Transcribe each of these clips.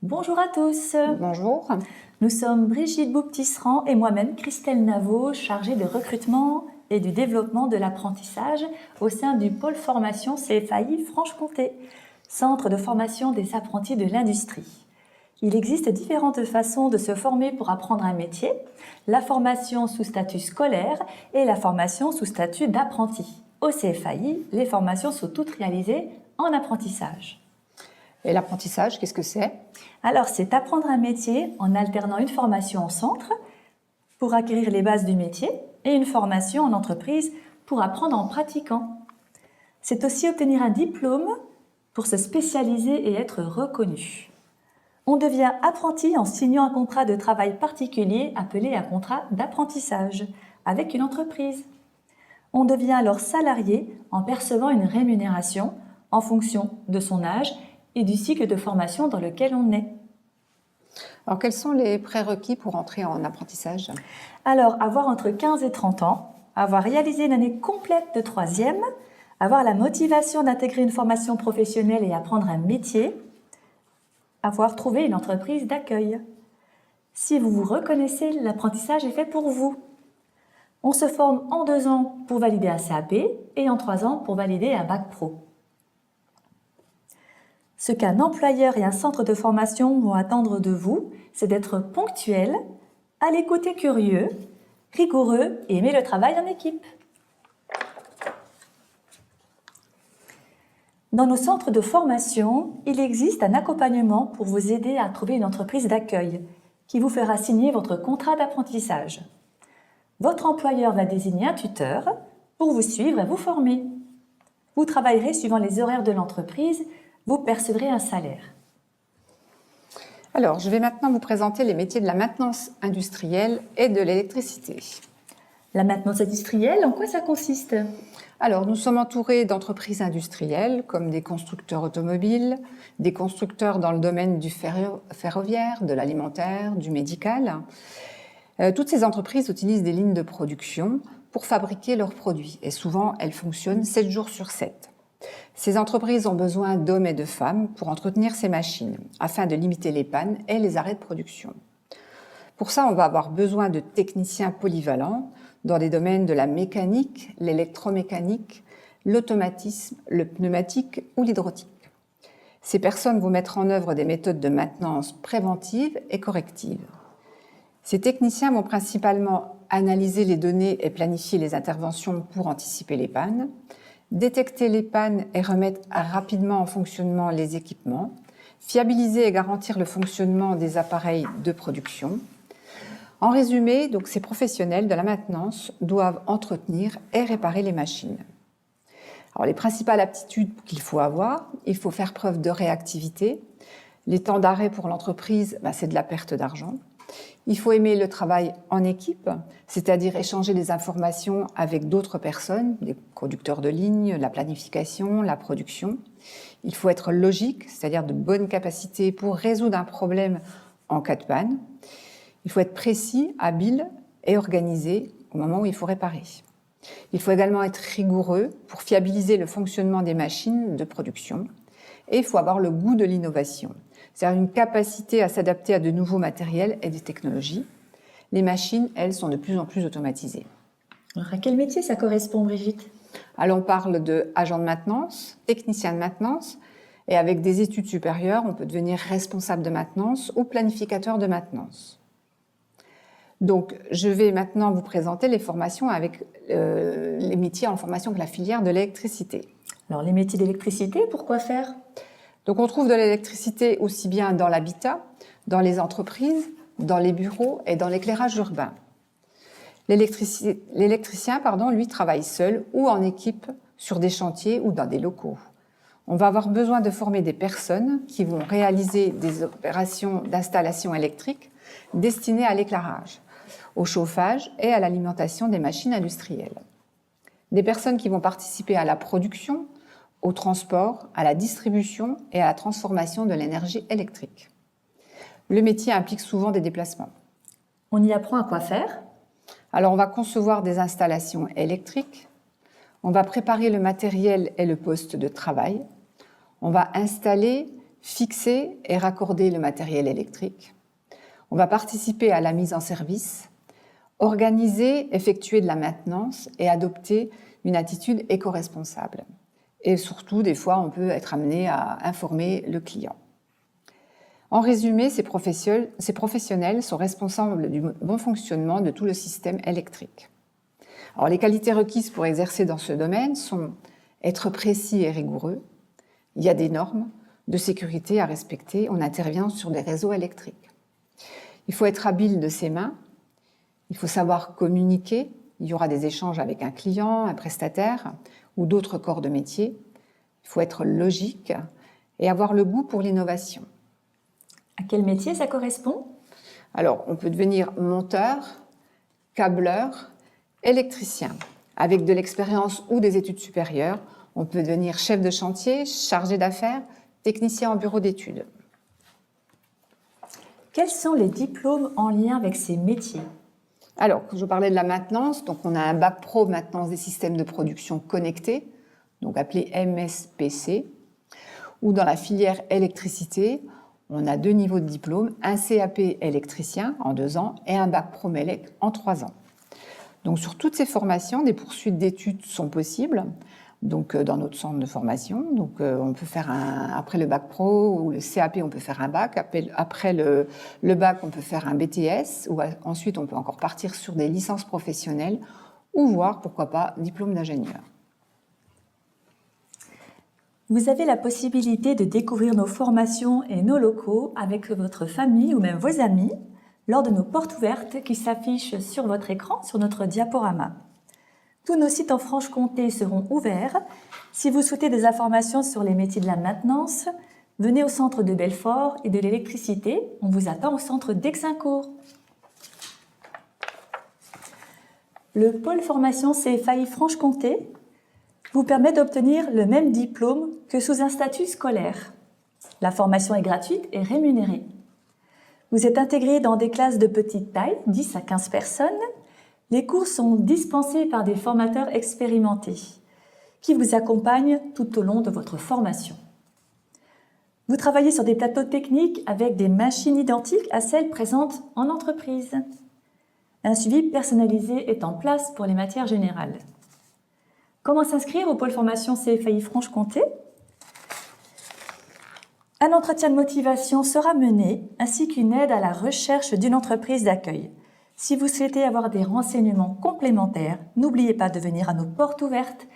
Bonjour à tous. Bonjour. Nous sommes Brigitte Bouptisserand et moi-même Christelle Naveau, chargée de recrutement et du développement de l'apprentissage au sein du pôle formation CFAI Franche-Comté, centre de formation des apprentis de l'industrie. Il existe différentes façons de se former pour apprendre un métier, la formation sous statut scolaire et la formation sous statut d'apprenti. Au CFAI, les formations sont toutes réalisées en apprentissage. Et l'apprentissage, qu'est-ce que c'est? Alors, c'est apprendre un métier en alternant une formation en centre pour acquérir les bases du métier et une formation en entreprise pour apprendre en pratiquant. C'est aussi obtenir un diplôme pour se spécialiser et être reconnu. On devient apprenti en signant un contrat de travail particulier appelé un contrat d'apprentissage avec une entreprise. On devient alors salarié en percevant une rémunération en fonction de son âge et du cycle de formation dans lequel on est. Alors, quels sont les prérequis pour entrer en apprentissage? Alors, avoir entre 15 et 30 ans, avoir réalisé une année complète de troisième, avoir la motivation d'intégrer une formation professionnelle et apprendre un métier, avoir trouvé une entreprise d'accueil. Si vous vous reconnaissez, l'apprentissage est fait pour vous. On se forme en 2 ans pour valider un CAP et en 3 ans pour valider un bac pro. Ce qu'un employeur et un centre de formation vont attendre de vous, c'est d'être ponctuel, à l'écoute et curieux, rigoureux et aimer le travail en équipe. Dans nos centres de formation, il existe un accompagnement pour vous aider à trouver une entreprise d'accueil qui vous fera signer votre contrat d'apprentissage. Votre employeur va désigner un tuteur pour vous suivre et vous former. Vous travaillerez suivant les horaires de l'entreprise. Vous percevrez un salaire. Alors, je vais maintenant vous présenter les métiers de la maintenance industrielle et de l'électricité. La maintenance industrielle, en quoi ça consiste? Alors, nous sommes entourés d'entreprises industrielles comme des constructeurs automobiles, des constructeurs dans le domaine du ferroviaire, de l'alimentaire, du médical. Toutes ces entreprises utilisent des lignes de production pour fabriquer leurs produits et souvent elles fonctionnent 7 jours sur 7. Ces entreprises ont besoin d'hommes et de femmes pour entretenir ces machines, afin de limiter les pannes et les arrêts de production. Pour ça, on va avoir besoin de techniciens polyvalents dans les domaines de la mécanique, l'électromécanique, l'automatisme, le pneumatique ou l'hydraulique. Ces personnes vont mettre en œuvre des méthodes de maintenance préventive et corrective. Ces techniciens vont principalement analyser les données et planifier les interventions pour anticiper les pannes, détecter les pannes et remettre rapidement en fonctionnement les équipements, fiabiliser et garantir le fonctionnement des appareils de production. En résumé, donc, ces professionnels de la maintenance doivent entretenir et réparer les machines. Alors, les principales aptitudes qu'il faut avoir, il faut faire preuve de réactivité. Les temps d'arrêt pour l'entreprise, c'est de la perte d'argent. Il faut aimer le travail en équipe, c'est-à-dire échanger des informations avec d'autres personnes, des conducteurs de ligne, la planification, la production. Il faut être logique, c'est-à-dire de bonnes capacités pour résoudre un problème en cas de panne. Il faut être précis, habile et organisé au moment où il faut réparer. Il faut également être rigoureux pour fiabiliser le fonctionnement des machines de production. Et il faut avoir le goût de l'innovation, c'est-à-dire une capacité à s'adapter à de nouveaux matériels et des technologies. Les machines, elles, sont de plus en plus automatisées. Alors, à quel métier ça correspond, Brigitte? Alors, on parle d'agent de maintenance, technicien de maintenance, et avec des études supérieures, on peut devenir responsable de maintenance ou planificateur de maintenance. Donc, je vais maintenant vous présenter les formations avec les métiers en formation avec la filière de l'électricité. Alors, les métiers d'électricité, pourquoi faire? Donc, on trouve de l'électricité aussi bien dans l'habitat, dans les entreprises, dans les bureaux et dans l'éclairage urbain. L'électricien, lui, travaille seul ou en équipe sur des chantiers ou dans des locaux. On va avoir besoin de former des personnes qui vont réaliser des opérations d'installation électrique destinées à l'éclairage, au chauffage et à l'alimentation des machines industrielles. Des personnes qui vont participer à la production, au transport, à la distribution et à la transformation de l'énergie électrique. Le métier implique souvent des déplacements. On y apprend à quoi faire? Alors, on va concevoir des installations électriques, on va préparer le matériel et le poste de travail, on va installer, fixer et raccorder le matériel électrique. On va participer à la mise en service, organiser, effectuer de la maintenance et adopter une attitude éco-responsable. Et surtout, des fois, on peut être amené à informer le client. En résumé, ces professionnels sont responsables du bon fonctionnement de tout le système électrique. Alors, les qualités requises pour exercer dans ce domaine sont être précis et rigoureux. Il y a des normes de sécurité à respecter. On intervient sur des réseaux électriques. Il faut être habile de ses mains. Il faut savoir communiquer. Il y aura des échanges avec un client, un prestataire ou d'autres corps de métier. Il faut être logique et avoir le goût pour l'innovation. À quel métier ça correspond? Alors, on peut devenir monteur, câbleur, électricien. Avec de l'expérience ou des études supérieures, on peut devenir chef de chantier, chargé d'affaires, technicien en bureau d'études. Quels sont les diplômes en lien avec ces métiers? Alors, je parlais de la maintenance, donc on a un bac pro maintenance des systèmes de production connectés, donc appelé MSPC, ou dans la filière électricité, on a 2 niveaux de diplôme, un CAP électricien en 2 ans et un bac pro Mélec en 3 ans. Donc sur toutes ces formations, des poursuites d'études sont possibles. Donc dans notre centre de formation, donc on peut faire après le bac pro ou le CAP, on peut faire un bac. Après le bac, on peut faire un BTS. Ou ensuite, on peut encore partir sur des licences professionnelles ou voir, pourquoi pas, diplôme d'ingénieur. Vous avez la possibilité de découvrir nos formations et nos locaux avec votre famille ou même vos amis lors de nos portes ouvertes qui s'affichent sur votre écran, sur notre diaporama. Tous nos sites en Franche-Comté seront ouverts. Si vous souhaitez des informations sur les métiers de la maintenance, venez au centre de Belfort et de l'électricité. On vous attend au centre d'Aixincourt. Le pôle formation CFAI Franche-Comté vous permet d'obtenir le même diplôme que sous un statut scolaire. La formation est gratuite et rémunérée. Vous êtes intégré dans des classes de petite taille, 10 à 15 personnes. Les cours sont dispensés par des formateurs expérimentés qui vous accompagnent tout au long de votre formation. Vous travaillez sur des plateaux techniques avec des machines identiques à celles présentes en entreprise. Un suivi personnalisé est en place pour les matières générales. Comment s'inscrire au pôle formation CFAI Franche-Comté? Un entretien de motivation sera mené ainsi qu'une aide à la recherche d'une entreprise d'accueil. Si vous souhaitez avoir des renseignements complémentaires, n'oubliez pas de venir à nos portes ouvertes.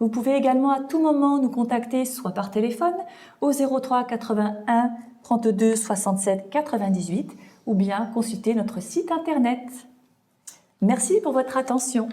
Vous pouvez également à tout moment nous contacter soit par téléphone au 03 81 32 67 98 ou bien consulter notre site internet. Merci pour votre attention.